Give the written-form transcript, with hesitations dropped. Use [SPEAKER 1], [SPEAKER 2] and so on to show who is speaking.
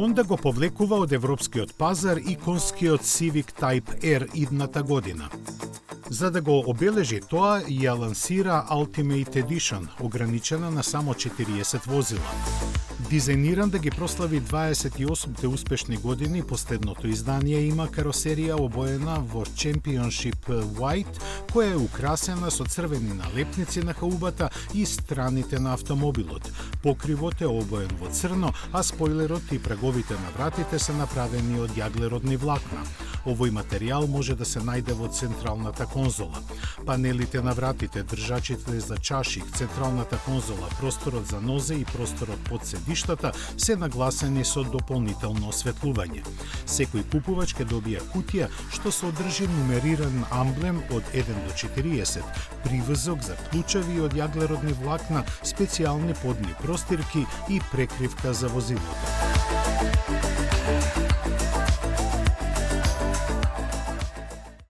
[SPEAKER 1] Honda го повлекува од европскиот пазар иконскиот Civic Type R идната година. За да го обележи тоа, ја лансира Ultimate Edition, ограничена на само 40 возила. Дизајниран да ги прослави 28-те успешни години, последното издание има каросерија обоена во Championship White, која е украсена со црвени налепници на хаубата и страните на автомобилот. Покривот е обоен во црно, а спойлерот и праговите на вратите се направени од јаглеродни влакна. Овој материјал може да се најде во централната конзола. Панелите на вратите, држачите за чашик, централната конзола, просторот за нозе и просторот под седиштата се нагласени со дополнително осветлување. Секој купувач ќе добие кутија што содржи нумериран амблем од 1 до 40, приврзок за клучеви од јаглеродни влакна, специјални подни простирки и прекривка за возилото.